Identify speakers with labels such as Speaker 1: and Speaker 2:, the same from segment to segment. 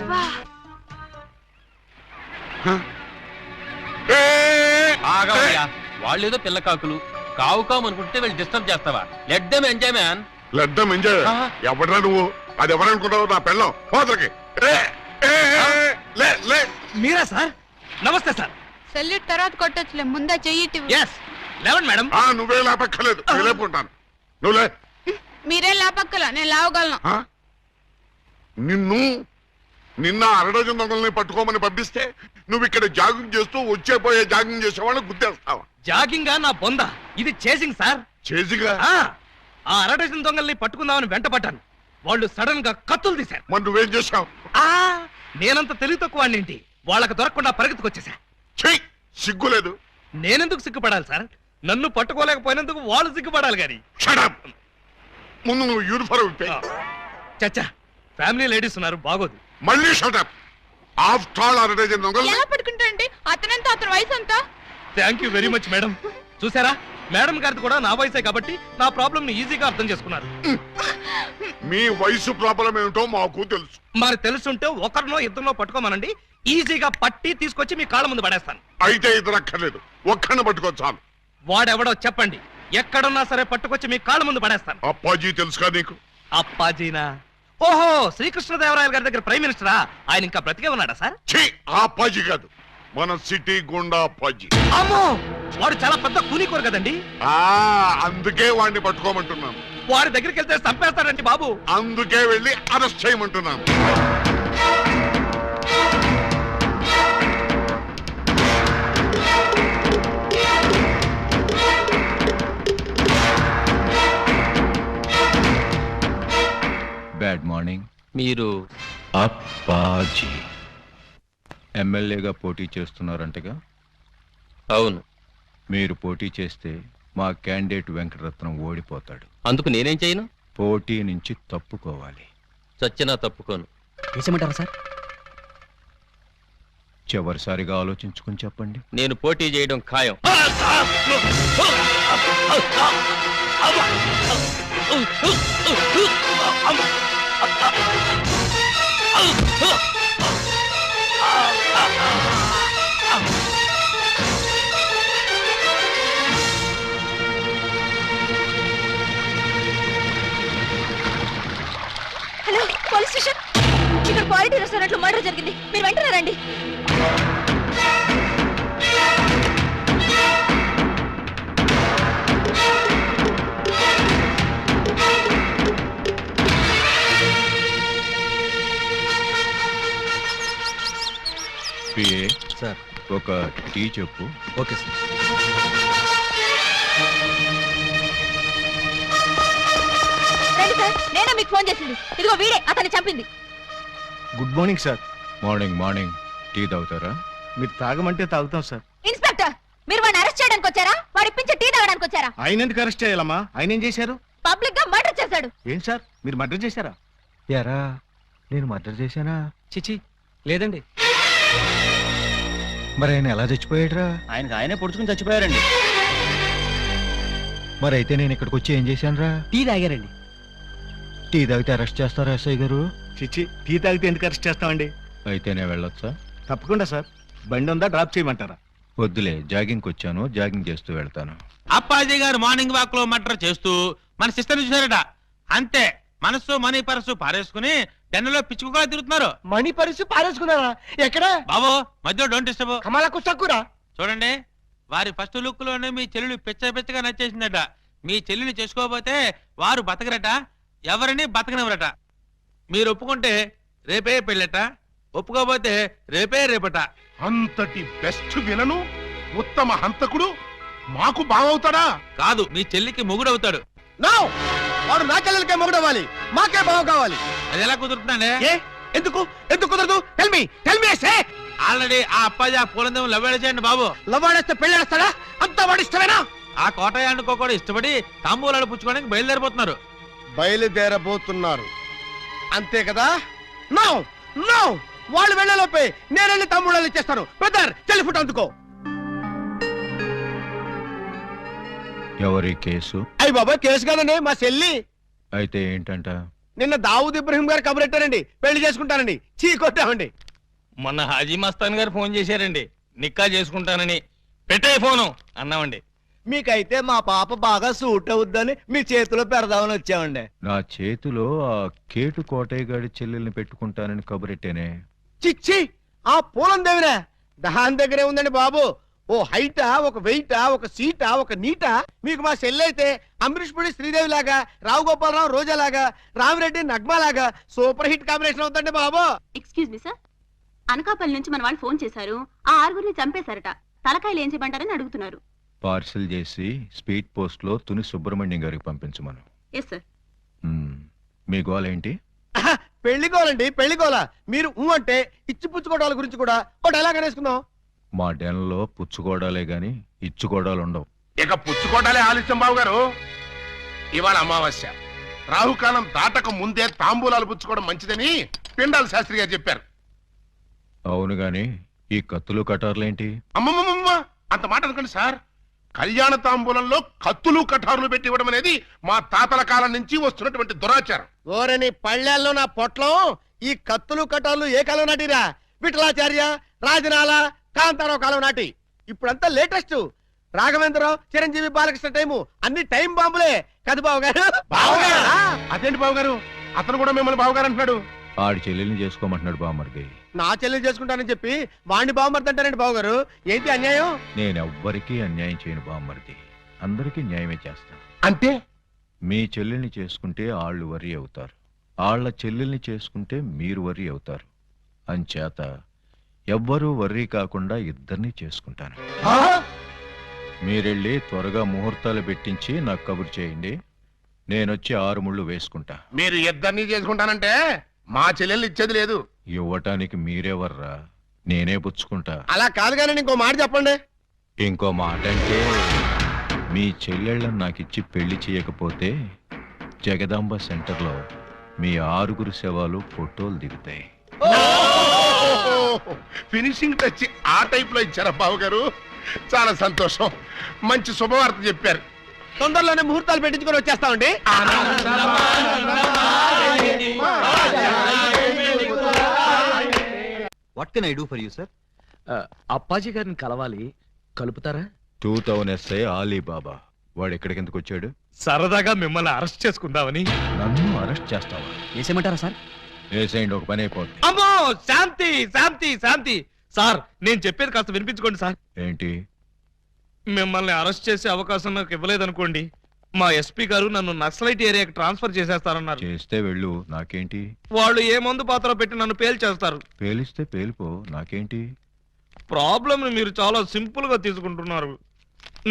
Speaker 1: అబ్బా
Speaker 2: వాళ్ళేదో పిల్ల కాకులు కావు కావు అనుకుంటే వీళ్ళు డిస్టర్బ్ చేస్తావా? Let them enjoy man.
Speaker 3: Let them enjoy. ఎవడరా నువ్వు? అది ఎవరనుకుంటావు? నా పెళ్ళం పోతలకి.
Speaker 4: మీరా సార్? నమస్తే సార్.
Speaker 1: సెల్యూట్ తర్వాత కొట్టొచ్చులే, ముందా చెయ్యి.
Speaker 4: మేడం.
Speaker 3: నువ్వే లేపక్కర్లేదు, లేపుకుంటాను. నువ్వులే.
Speaker 1: మీరేం లేపక్కల, నేను లావగలను.
Speaker 3: నిన్న అరడజన్ దొంగల్ని పట్టుకోమని పంపిస్తే నువ్వు ఇక్కడ జాగింగ్ చేస్తూ వచ్చేపోయే జాగింగ్ చేసేవాళ్ళు గుర్తేస్తావా?
Speaker 4: జాగింగ్ నా బొంద, ఇది చేసింగ్ సార్.
Speaker 3: చేసిగా?
Speaker 4: ఆ అరడజన్ దొంగల్ని పట్టుకుందామని వెంట పడ్డాను. వాళ్ళు సడన్ గా కత్తులు తీశారు.
Speaker 3: మరి నువ్వేం చేశావు?
Speaker 4: నేనంత తెలివి తక్కువ వాడినేంటి, వాళ్ళకి దొరకకుండా పరిగెత్తుకొచ్చేసా.
Speaker 3: సిగ్గులేదు?
Speaker 4: నేనెందుకు సిగ్గుపడాలి సార్? నన్ను పట్టుకోలేకపోయినందుకు వాళ్ళు సిగ్గుపడాలి గాని.
Speaker 3: ముందు నువ్వు యూనిఫారం ఇప్పే.
Speaker 4: చచ్చా, ఫ్యామిలీ లేడీస్ ఉన్నారు, బాగోదు.
Speaker 3: మళ్ళీ షటప్. ఆఫ్టర్ ఆల్ అరడజన్ దొంగలు
Speaker 1: ఎలా పట్టుకుంటారండి? అతనంతా అతని వయసు అంతా.
Speaker 4: Thank you very much madam. చూసారా, మేడం గారిది కూడా నా వయసే కాబట్టి నా ప్రాబ్లం ని ఈజీగా అర్థం చేసుకున్నారు.
Speaker 3: మీ వయసు ప్రాబ్లం ఏమిటో మాకు తెలుసు.
Speaker 4: మరి తెలుసుంటే ఒకరినో ఇద్దరినో పట్టుకోమనండి, ఈజీగా పట్టి తీసుకొచ్చి మీ కాళ్ళ ముందు పడేస్తాను.
Speaker 3: అయితే ఇద్దరు అక్కర్లేదు, ఒక్కడిని పట్టుకోవచ్చాను.
Speaker 4: వాడెవడో చెప్పండి, ఎక్కడున్నా సరే పట్టుకొచ్చి మీ కాళ్ళ ముందు పడేస్తాను.
Speaker 3: అప్పాజీ తెలుసుగా నీకు?
Speaker 4: అప్పాజీనా? ఓహో, శ్రీకృష్ణదేవరాయల గారి దగ్గర ప్రైమ్ మినిస్టరా? ఆయన ఇంకా బ్రతికే ఉన్నాడా సార్?
Speaker 3: ఆ అప్పాజీ కాదు, మన సిటీ గుండా అప్పాజీ.
Speaker 4: అమ్మో, వాడు చాలా పెద్ద కూలీకోరు కదండి.
Speaker 3: అందుకే వాడిని పట్టుకోమంటున్నాను.
Speaker 4: వాడి దగ్గరికి వెళ్తే చంపేస్తాడండి బాబు.
Speaker 3: అందుకే వెళ్ళి అరెస్ట్ చేయమంటున్నాను.
Speaker 5: Bad morning.
Speaker 2: మీరు
Speaker 5: అప్పాజీ ఎమ్మెల్యేగా పోటీ చేస్తున్నారంటగా?
Speaker 2: అవును.
Speaker 5: మీరు పోటీ చేస్తే మా క్యాండిడేట్ వెంకటరత్నం ఓడిపోతాడు.
Speaker 2: అందుకు నేనేం చేయను?
Speaker 5: పోటీ నుంచి తప్పుకోవాలి.
Speaker 2: చచ్చినా తప్పుకోను.
Speaker 4: వేసేమంటారా సార్?
Speaker 5: చివరిసారిగా ఆలోచించుకుని చెప్పండి.
Speaker 2: నేను పోటీ చేయడం ఖాయం.
Speaker 1: Hello, police station. ఇక్కడ క్వాలిటీ రెస్టారెంట్ లో మర్డర్ జరిగింది, మీరు వెంటనే రండి.
Speaker 5: పిఏ
Speaker 4: సార్,
Speaker 5: ఒక టీ చెప్పు.
Speaker 4: Okay sir.
Speaker 1: రండి సార్, నేనే మీకు ఫోన్ చేసింది. ఇదిగో వీడే అతన్ని చంపింది.
Speaker 6: Good morning sir.
Speaker 5: Morning morning. Tea తాగుతారా?
Speaker 6: మీరు తాగమంటే తాగుతాం సార్.
Speaker 1: ఇన్స్పెక్టర్, మీరు వాడిని అరెస్ట్ చేయడానికి వచ్చారా, వాడి ఇప్పించే టీ తాగడానికి వచ్చారా?
Speaker 6: ఆయన ఎందుకు అరెస్ట్ చేయాలమ్మా? ఆయన ఏం చేశారు?
Speaker 1: పబ్లిక్ గా మర్డర్ చేశాడు.
Speaker 6: ఏం సార్, మీరు మర్డర్ చేశారా?
Speaker 5: యారా, నేను మర్డర్ చేశానా?
Speaker 4: చిచి, లేదండి.
Speaker 5: మరి ఆయన ఎలా చచ్చిపోయాడురా?
Speaker 6: ఆయనకు ఆయనే పొడుచుకుని చచ్చిపోయారండి.
Speaker 5: మరి అయితే నేను ఇక్కడికి వచ్చి ఏం చేశానురా?
Speaker 4: టీ తాగారండి.
Speaker 5: టీ తాగితే అరెస్ట్ చేస్తారా ఎస్ఐ గారు?
Speaker 6: చిచ్చి, టీ తాగితే ఎందుకు అరెస్ట్ చేస్తామండి?
Speaker 5: అయితే నేను వెళ్ళొచ్చా?
Speaker 6: తప్పకుండా సార్. బండి ఉందా, డ్రాప్ చేయమంటారా?
Speaker 5: వద్దులే, జాగింగ్కి వచ్చాను, జాగింగ్ చేస్తూ వెళ్తాను.
Speaker 2: అప్పాజీ గారు మార్నింగ్ వాక్ లో మర్డర్ చేస్తూ మన సిస్టర్ చూసారట. అంతే, మనసు మనీ పర్సు పారేసుకుని టెన్నులో పిచ్చుకుగా తిరుగుతున్నారు.
Speaker 7: మణి పరిస్థితి పారేసుకున్నారా? ఎక్కడ
Speaker 2: బాబు మధ్యలో డోంట్ డిస్టర్బ్.
Speaker 7: కమలకు తక్కురా.
Speaker 2: చూడండి, వారి ఫస్ట్ లుక్ లోనే మీ చెల్లెలు పిచ్చగా నచ్చేసిందట. మీ చెల్లిని చేసుకోకపోతే వారు బతకరట, ఎవరిని బతకనివ్వరట. మీరు ఒప్పుకుంటే రేపే పెళ్ళట, ఒప్పుకోకపోతే రేపట.
Speaker 3: అంతటి బెస్ట్ విలను, ఉత్తమ హంతకుడు మాకు బావవుతాడా?
Speaker 2: కాదు, మీ చెల్లికి మొగుడవుతాడు.
Speaker 7: వాడు నా చెల్లెలకే మొగుడవ్వాలి, మాకే బావ కావాలి.
Speaker 2: అది ఎలా కుదురుతుందండి?
Speaker 7: ఎందుకు ఎందుకు కుదరదు? టెల్ మీ సే.
Speaker 2: ఆల్రెడీ ఆ అప్పాజీ ఆ పూలందేమో లవ్వేడ చేయండి బాబు.
Speaker 7: లవ్వాడేస్తే పెళ్ళేస్తాడా? అంతా వాడి ఇష్టమేనా?
Speaker 2: ఆ కోటయానుకో కూడా ఇష్టపడి తాంబూలాలు పుచ్చుకోవడానికి బయలుదేరిపోతున్నారు.
Speaker 7: బయలుదేరబోతున్నారు అంతే కదా? నో నో, వాళ్ళు వెళ్ళలోపే నేను వెళ్ళి తమ్ముళ్ళు ఇచ్చేస్తాను. బ్రదర్, టెలిఫోన్ అందుకో.
Speaker 5: ఎవరి కేసు?
Speaker 7: అయ్యి బాబా, కేసు కాదండి, మా చెల్లి.
Speaker 5: అయితే ఏంటంట?
Speaker 7: నిన్న దావుద్ ఇబ్రహీం గారు కబురెట్టారండి, పెళ్లి చేసుకుంటానండి. చీ కొట్టామండి.
Speaker 4: మొన్న హాజీ మస్తాన్ గారు ఫోన్ చేశారండి, నిక్కా చేసుకుంటానని. పెట్టే ఫోను అన్నామండి.
Speaker 6: మీకైతే మా పాప బాగా సూట్ అవుద్దని మీ చేతిలో పెడదామని వచ్చామండి.
Speaker 5: నా చేతిలో ఆ కేటు కోటయ్య గారి చెల్లెల్ని పెట్టుకుంటానని కబురెట్టేనే.
Speaker 7: చిచ్చి, ఆ పూలం దేవిరా దాని దగ్గరే ఉందండి బాబు. ఓ హైటా, ఒక వెయిటా, ఒక సీటా, ఒక నీటా. మీకు మా సెల్లైతే అమరీష్ పుడి శ్రీదేవి లాగా, రావు గోపాలరావు రోజా లాగా, రామిరెడ్డి నగ్మా లాగా సూపర్ హిట్ కాంబినేషన్ అవుతుందండి బాబు.
Speaker 1: ఎక్స్క్యూజ్ మీ సార్, అనకాపల్లి నుంచి మన వాళ్ళు ఫోన్ చేశారు. ఆ 6 చంపేశారట. తలకాయలు ఏం చేయమంటారని అడుగుతున్నారు.
Speaker 5: పార్సిల్ చేసి స్పీడ్ పోస్ట్ లో తుని సుబ్రహ్మణ్యం గారికి పంపించమను.
Speaker 1: Yes sir.
Speaker 5: మీ గోలేంటి?
Speaker 7: ఆహా, పెళ్లిగోలండి, పెళ్లిగోల. మీరు అంటే ఇచ్చి పుచ్చుకోవడాల గురించి కూడా ఒక డైలాగ్ అనేసుకుందాం.
Speaker 5: మా డెన్లో పుచ్చుకోవడాలే గాని ఇచ్చుకోవడాలు ఉండవు.
Speaker 3: ఇక పుచ్చుకోటాలే ఆలస్యం బాబు గారు. ఇవాళ అమావాస్య, రాహుకాలం దాటక ముందే తాంబూలాలు పుచ్చుకోవడం మంచిదని పిండాల శాస్త్రి గారు చెప్పారు.
Speaker 5: అవును గాని ఈ కత్తులు కటార్లేంటి?
Speaker 3: అమ్మమ్మమ్మ, అంత మాట అనుకోండి సార్. కళ్యాణ తాంబూలంలో కత్తులు కఠారులు పెట్టి ఇవ్వడం అనేది మా తాతల కాలం నుంచి వస్తున్నటువంటి దురాచారం.
Speaker 7: ఓరని పళ్ళెల్లో నా పొట్లం. ఈ కత్తులు కటాలు ఏ కాలం నాటిరా? విఠలాచార్య, రాజనాల, కాంతారావు కాలం నాటి. ఇప్పుడంతా లేటెస్ట్. రాఘవేంద్రరావు, చిరంజీవి, బాలకృష్ణ టైము అన్ని టైం బాంబులే కదా బాబు గారు.
Speaker 3: బావగారు? అదేంటి బాబు గారు, అతను కూడా మిమ్మల్ని బావగారు అంటున్నాడు.
Speaker 5: ఆడి చెల్లెల్ని చేసుకోమంటున్నాడు బామ్మర్ది.
Speaker 7: నా చెల్లెలు చేసుకుంటానని చెప్పి వాణ్ణి బావమర్దంటారండి బాబు గారు. ఏంటి అన్యాయం?
Speaker 5: నేనెవ్వరికీ అన్యాయం చేయను బామ్మర్ది, అందరికీ న్యాయమే చేస్తాను.
Speaker 3: అంటే
Speaker 5: మీ చెల్లెల్ని చేసుకుంటే ఆళ్ళు వర్రీ అవుతారు, ఆళ్ల చెల్లెల్ని చేసుకుంటే మీరు వర్రీ అవుతారు. అంచేత ఎవ్వరూ వర్రీ కాకుండా ఇద్దరిని చేసుకుంటాను. మీరెళ్ళి త్వరగా ముహూర్తాలు పెట్టించి నాకు కబురు చేయండి. నేనొచ్చి 6 ముళ్ళు వేసుకుంటా.
Speaker 3: మీరు ఇద్దరిని చేసుకుంటానంటే మా చెల్లెళ్ళు ఇచ్చేది లేదు.
Speaker 5: ఇవ్వటానికి మీరెవర్రా, నేనే పుచ్చుకుంటా.
Speaker 7: అలా కాదు కానీ ఇంకో మాట చెప్పండి.
Speaker 5: ఇంకో మాట అంటే మీ చెల్లెళ్ళని నాకిచ్చి పెళ్లి చేయకపోతే జగదాంబ సెంటర్లో మీ 6 శవాలు ఫోటోలు దిగుతాయి.
Speaker 3: ఫినిషింగ్ టచ్ ఆ టైప్ లో ఇచ్చారా బాబు గారు? చాలా సంతోషం, మంచి శుభవార్త చెప్పారు.
Speaker 7: తొందరలోనే ముహూర్తాలు పెట్టించుకొని వచ్చేస్తామండి.
Speaker 6: What can I do for you sir?
Speaker 4: Appaji గారిని కలవాలి, కలుపుతారా?
Speaker 5: 2000 SI ఆలీబాబా వాడు ఎక్కడికి ఎందుకు వచ్చాడు?
Speaker 4: సరదాగా మిమ్మల్ని అరెస్ట్ చేసుకుందామని.
Speaker 5: నన్ను అరెస్ట్ చేస్తావా?
Speaker 6: వేసేయమంటారా సార్?
Speaker 5: వేసేయండి, ఒక పని అయిపోద్ది.
Speaker 4: అమ్మో, శాంతి శాంతి శాంతి. సార్, నేను చెప్పేది కాస్త వినిపించుకోండి సార్.
Speaker 5: ఏంటి?
Speaker 4: మిమ్మల్ని అరెస్ట్ చేసే అవకాశం నాకు ఇవ్వలేదనుకోండి, మా ఎస్పీ గారు నన్ను నక్సలైట్ ఏరియాకి ట్రాన్స్ఫర్ చేసేస్తారన్నారు.
Speaker 5: చేస్తే వెళ్ళు, నాకేంటి?
Speaker 4: వాళ్ళు ఏ మందు పాత్ర పెట్టి నన్ను పేల్చేస్తారు.
Speaker 5: పేలిస్తే పేలిపో, నాకేంటి?
Speaker 4: ప్రాబ్లం మీరు చాలా సింపుల్ గా తీసుకుంటున్నారు.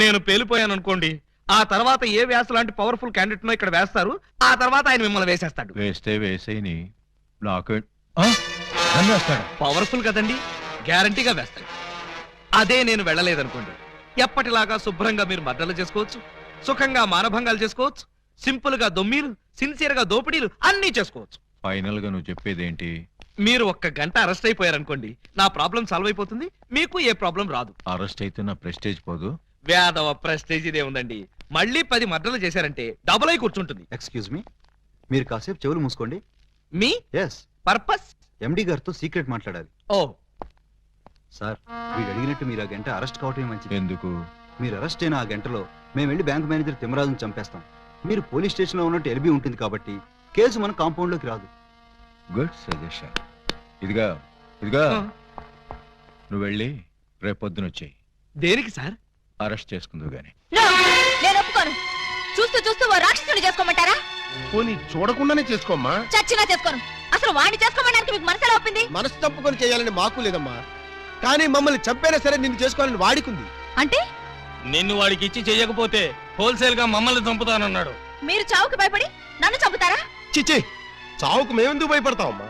Speaker 4: నేను పేలిపోయాను అనుకోండి, ఆ తర్వాత ఏ వ్యాస లాంటి పవర్ఫుల్ క్యాండిడేట్ ఇక్కడ వేస్తారు, ఆ తర్వాత ఆయన మిమ్మల్ని వేసేస్తాడు.
Speaker 5: వేస్తే వేసేయని, నాకే నన్ను వేస్తాడు.
Speaker 4: పవర్ఫుల్ కదండి, గ్యారంటీగా వేస్తాడు. అదే నేను వెళ్ళలేదనుకోండి, ఎప్పటిలాగా శుభ్రంగా మీరు మర్డర్లు చేసుకోవచ్చు, సుఖంగా మానభంగాలు చేసుకోవచ్చు, సింపుల్ గా దొమ్మీలు, సిన్సియర్ గా దోపిడీలు అన్నీ చేసుకోవచ్చు.
Speaker 5: ఫైనల్ గా నువ్వు చెప్పేదేంటి?
Speaker 4: మీరు 1 గంట అరెస్ట్ అయిపోయారనుకోండి, నా ప్రాబ్లం సాల్వ్ అయిపోతుంది, మీకు ఏ ప్రాబ్లం రాదు.
Speaker 5: అరెస్ట్ అయితే నా ప్రెస్టేజ్ పోదు.
Speaker 4: వేదవ ప్రెస్టేజ్ ఇదే ఉందండి. మళ్ళీ 10 మర్డర్లు చేశారంటే డబుల్ అయి కూర్చుంటుంది.
Speaker 6: ఎక్స్క్యూజ్ మీ, మీరు కాసేపు చెవులు మూసుకోండి.
Speaker 4: Me
Speaker 6: yes,
Speaker 4: purpose?
Speaker 6: ఎండి గారితో సీక్రెట్ మాట్లాడాలి.
Speaker 4: ఓ,
Speaker 6: సార్, వీడు అడిగినట్టు మీరు ఆ గంట అరెస్ట్ కావటమే మంచిది.
Speaker 5: ఎందుకు?
Speaker 6: మీరు అరెస్ట్ అయిన ఆ గంటలో మేము వెళ్ళి బ్యాంక్ మేనేజర్ తిమ్మరాజును చంపేస్తాం. మీరు పోలీస్ స్టేషన్ లో ఉన్నట్టు ఎల్బీ ఉంటుంది కాబట్టి కేసు మన కాంపౌండ్ లోకి రాదు.
Speaker 5: Good suggestion. ఇదిగా నువ్వు వెళ్ళి రేపొద్దున వచ్చేయి.
Speaker 4: దేనికి సార్?
Speaker 5: అరెస్ట్ చేసుకుందు గాని.
Speaker 1: నేను ఒప్పుకోను. చూస్తూ చూస్తూ ఓ రాక్షసుని చేసుకోమంటారా?
Speaker 3: పోనీ చూడకుండానే చేసుకోమ్మా.
Speaker 1: చచ్చినా చేసుకోను. అసలు వాడిని చేసుకోమడానికి మీకు మనసులో ఒప్పింది?
Speaker 7: మనసు తప్పుకొని చేయాలని మాకు లేదమ్మా, కానీ మమ్మల్ని చంపైనా సరే నిన్ను చేసుకోవాలని వాడికుంది.
Speaker 1: అంటే
Speaker 4: నిన్ను వాడికి ఇచ్చి చేయకపోతే హోల్సేల్ గా మమ్మల్ని చంపుతానన్నాడు.
Speaker 1: మీరు చావుకి భయపడి నన్ను చంపుతారా?
Speaker 7: చిచ్చి, చావుకు మేమెందుకు భయపడతామమ్మా?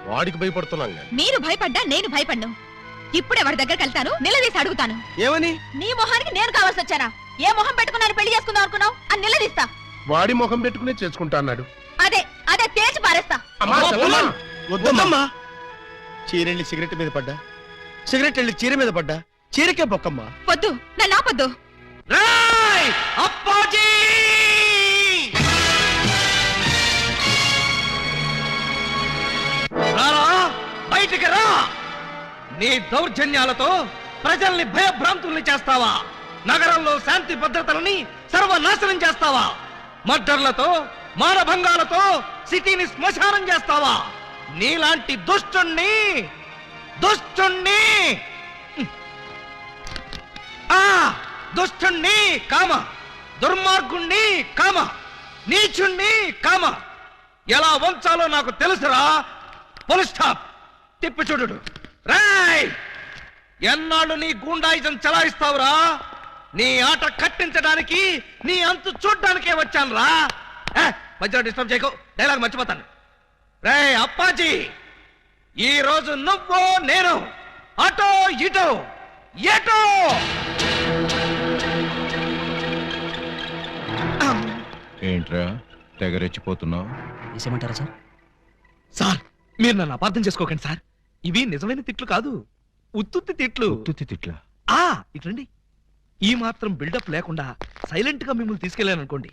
Speaker 7: వాడికి భయపడుతున్నాం.
Speaker 1: మీరు భయపడ్డా నేను భయపడ్ను. ఇప్పుడే వాడి దగ్గరికి వెళ్తాను, నిలదీసి అడుగుతాను.
Speaker 7: ఏమని?
Speaker 1: నీ మొహానికి నేను కావాల్సి వచ్చానా? ఏ మొహం పెట్టుకున్నాను పెళ్లి చేసుకుందాం అనుకున్నావు అని నిలదీస్తా.
Speaker 3: వాడి ముఖం పెట్టుకునే చేసుకుంటా అన్నాడు.
Speaker 1: అదే అదే తేల్చి పారేస్తా.
Speaker 7: వద్దమ్మా. చీరెళ్ళి సిగరెట్ మీద పడ్డా, సిగరెట్ వెళ్ళి చీర మీద పడ్డా, చీరకే బొక్కమ్మా.
Speaker 1: వద్దు, నన్ను ఆపొద్దు.
Speaker 4: బయటికి రా. నీ దౌర్జన్యాలతో ప్రజల్ని భయభ్రాంతుల్ని చేస్తావా? నగరంలో శాంతి భద్రతలని సర్వనాశనం చేస్తావా? మర్డర్లతో మానభంగాలతో సిటీని శ్మశానం చేస్తావా? నీలాంటి దుష్టుణ్ణి దుష్టుణ్ణి కామ, దుర్మార్గుణ్ణి కామ, నీచుణ్ణి కామ ఎలా వంచాలో నాకు తెలుసురా. Full stop. తిప్పి చూడు. రాయ్, ఎన్నాళ్ళు నీ గూండాయిజం చలాయిస్తావురా? నీ ఆట కట్టించడానికి, నీ అంతు చూడ్డానికే వచ్చాను రా. మధ్యలో డిస్టర్బ్ చేయకు, డైలాగ్ మర్చిపోతాను. రే అప్పాజీ, ఈ రోజు నువ్వు నేను అటో ఇటో ఎటో.
Speaker 5: ఏంట్రా తెగరెచ్చిపోతున్నావు?
Speaker 8: వేసేయమంటారా సార్?
Speaker 4: సార్, మీరు నన్ను అపార్థం చేసుకోకండి సార్. ఇవి నిజమైన తిట్లు కాదు, ఉత్తుత్తి తిట్లు.
Speaker 5: ఉత్తుత్తి తిట్లా?
Speaker 4: ఇట్లండి. ఈ మాత్రం బిల్డప్ లేకుండా సైలెంట్ గా మిమ్మల్ని తీసుకెళ్లాను అనుకోండి,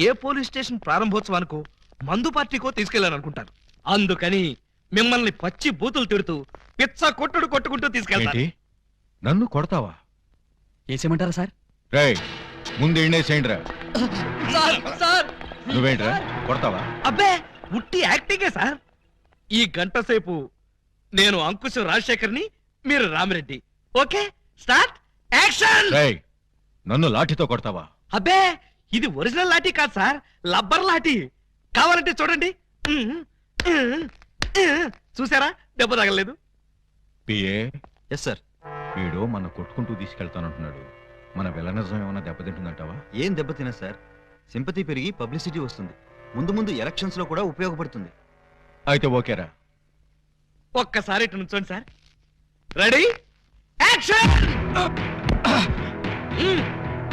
Speaker 4: ఏ పోలీస్ స్టేషన్ ప్రారంభోత్సవానికో మందు పార్టీకో తీసుకెళ్లాను అనుకుంటారు. అందుకని మిమ్మల్ని పచ్చి బూతులు తిడుతూ పిచ్చ కొట్టుకుంటూ తీసుకెళ్తాను.
Speaker 5: ఏంటి, నన్ను కొడతావా?
Speaker 8: వేసేయమంటారా సార్?
Speaker 5: రేయ్, ముందు ఎండేసేయండిరా.
Speaker 4: సార్ సార్,
Speaker 5: నువ్వేంట్రా కొడతావా?
Speaker 4: అబ్బే, ఉట్టి యాక్టింగే సార్. ఈ గంట సేపు నేను అంకుశం రాజశేఖర్ని, మీరు రామిరెడ్డి. Okay, start action.
Speaker 5: రేయ్, నన్ను లాఠీతో కొడతావా?
Speaker 4: అబ్బే, ఇది ఒరిజినల్ లాఠీ కాదు సార్, లబ్బర్ లాఠీ. కావాలంటే చూడండి. చూసారా, దెబ్బ తగలేదు.
Speaker 5: PA,
Speaker 6: yes sir.
Speaker 5: వీడు మన కొట్టుకుంటూ తీసుకెళ్తానంటున్నాడు. మన వెలనిజం ఏమైనా దెబ్బతింటుందంటావా?
Speaker 6: ఏం దెబ్బతినా సార్, సింపతి పెరిగి పబ్లిసిటీ వస్తుంది. ముందు ముందు ఎలక్షన్స్ లో కూడా ఉపయోగపడుతుంది.
Speaker 5: అయితే ఓకేరా.
Speaker 4: ఒక్కసారి ఇటు నుంచోండి సార్. Ready action.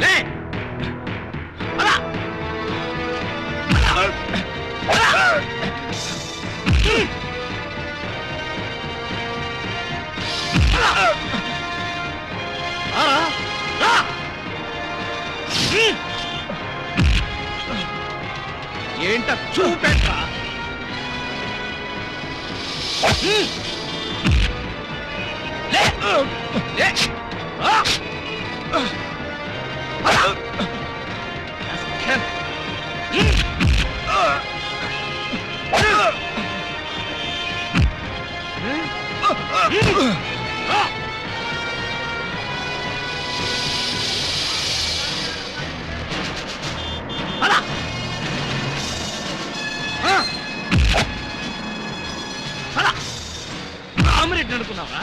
Speaker 4: లే, అలా. ఏంట చూపెట్టా? రామిరెడ్డి అనుకున్నావా?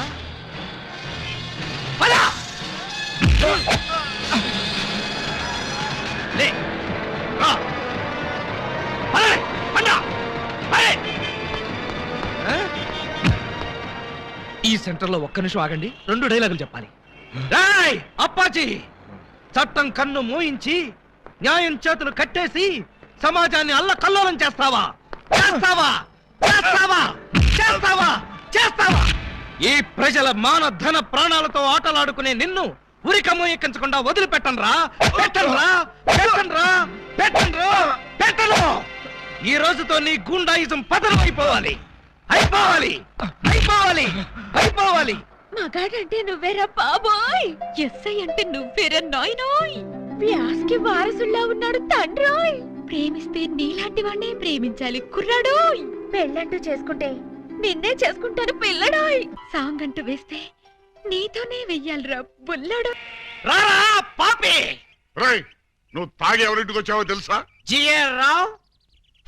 Speaker 4: ఈ సెంటర్ లో ఒక్క నిమిషం ఆగండి, 2 డైలాగులు చెప్పాలి. రాయ్ అప్పాజీ, చట్టం కన్ను మూయించి న్యాయం చేతులు కట్టేసి సమాజాన్ని అల్లకల్లోలం చేస్తావా? చేస్తావా? చేస్తావా? చేస్తావా? చేస్తావా? ఈ ప్రజల మాన ధన ప్రాణాలతో ఆటలాడుకునే నిన్ను ఉరికమ్మ ఎక్కించకుండా వదిలిపెట్టనురా. పెట్టనురా, పెట్టనురా, పెట్టనురా, పెట్టను. ఈ రోజుతో నీ గుండాయిజం పతనం అయిపోవాలి. అయిపోవాలి, అయిపోవాలి, అయిపోవాలి.
Speaker 1: మగాడంటే నువ్వేరా బాబోయ్, ఎస్ఐ అంటే నువ్వేరా నాయనోయ్. వ్యాస్కి వారసుల్లా ఉన్నాడు తండ్రోయ్. ప్రేమిస్తే నీలాంటి వాడినే ప్రేమించాలి కుర్రాడోయ్. పెళ్ళంటూ చేసుకుంటే నిన్నే చేసుకుంటాను పిల్లడోయ్. సాంగ్ అంటూ వేస్తే నీతోనే వెయ్యాలిరా బుల్లడు.
Speaker 4: రారా పాపి.
Speaker 3: రేయ్, నువ్వు తాగి ఎవరింటికి వచ్చావో తెలుసా?
Speaker 4: జిఆర్ రావు,